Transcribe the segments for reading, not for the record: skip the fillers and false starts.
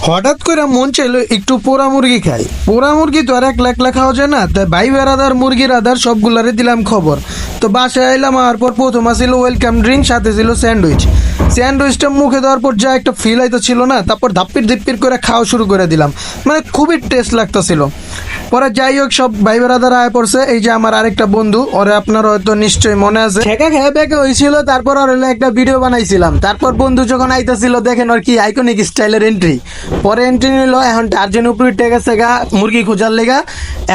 হঠাৎ করে মন চাইলো একটু পোড়া মুরগি খাই। পোড়া মুরগি তো আর একলা খাওয়া যায় না, তাই ভাই বেড়াদার মুরগির আদার সবগুলারে দিলাম খবর। তো বাসায় এলাম, আর পর প্রথম আসছিল ওয়েলকাম ড্রিঙ্ক, সাথে ছিল স্যান্ডউইচটা মুখে দেওয়ার পর যা একটা ফিল হয়তো ছিল না, তারপর ধাপ্পির ধিপ্পির করে খাওয়া শুরু করে দিলাম। মানে খুবই টেস্ট লাগতেছিল। পরে যাই হোক, সব ভাই বেড়াদার আয় পড়ছে। এই যে আমার আরেকটা বন্ধু, ওরে আপনার হয়তো নিশ্চয়ই মনে আছে, ঠেকা খেয়ে বেঁকে হয়েছিল। তারপর আর হলো একটা ভিডিও বানাইছিলাম। তারপর বন্ধু যখন আইতেছিল, দেখেন ওর কি আইকনিক স্টাইলের এন্ট্রি। পরে এন্ট্রি নিল, এখন টার্জেন উপরে টেকেছে গা মুরগি খোঁজার লেগা।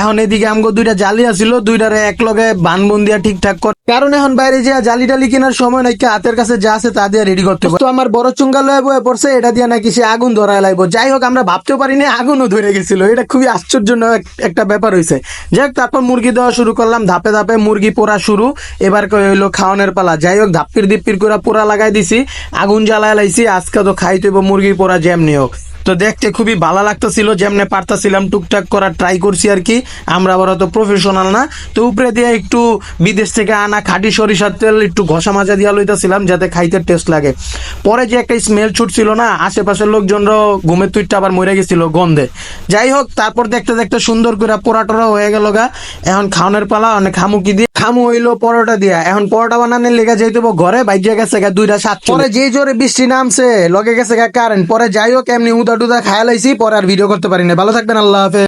এখন এদিকে আমগো দুইটা জালি আসিল, দুইটারে এক লগে বানবন দিয়া ঠিকঠাক করে, কারণ এখন বাইরে যে জালি টালি কেনার সময় নাকি হাতের কাছে যা আছে তা দিয়ে রেডি করতে হবে। তো আমার বড় চুঙ্গা লয়ে বয়ে পড়ছে, এটা দিয়ে নাকি সে আগুন ধরায় লাগবো। যাই হোক, আমরা ভাবতেও পারিনি আগুনও ধরে গেছিল। এটা খুবই আশ্চর্যজনক একটা ব্যাপার হয়েছে। যাই হোক, তারপর মুরগি দেওয়া শুরু করলাম, ধাপে ধাপে মুরগি পোড়া শুরু। এবার হইলো খাওয়ানোর পালা। যাই হোক, ধাপ্পির দিপ্পির করে পোড়া লাগাই দিছি, আগুন জ্বালায় লাইছি। আজকে তো খাইতে হইব মুরগি পোড়া যেমনি হোক। তো দেখতে খুবই ভালো লাগতেছিল, যেমনে পারতাছিলাম টুকটাক করা ট্রাই করছি আর কি। আমরা আবার অত প্রফেশনাল না। তো উপরে দিয়ে একটু বিদেশ থেকে আনা খাঁটি সরিষার তেল একটু ঘষা মাজা দিয়া লইতেছিলাম, যাতে খাইতে টেস্ট লাগে। পরে যে একটা স্মেল ছুটছিল না, আশেপাশের লোকজনরাও ঘুমের তুইটা আবার মরে গেছিল গন্ধে। যাই হোক, তারপর দেখতে দেখতে সুন্দর করে পোড়া টোড়া হয়ে গেল গা। এখন খাওয়ানোর পালা। অনেক খামুকি দিয়ে খামু হইলো পরোটা দিয়া। এখন পরোটা বানানোর লেগে যাইতে ঘরে বাইজে গেছে গা 2:07। পরে যে জোরে বৃষ্টি নামছে, লগে গেছে গা কারেন্ট। পরে যাই হোক, এমনি উদা টুদা খায়া লাইছি। পরে আর ভিডিও করতে পারি না। ভালো থাকবেন, আল্লাহ হাফেজ।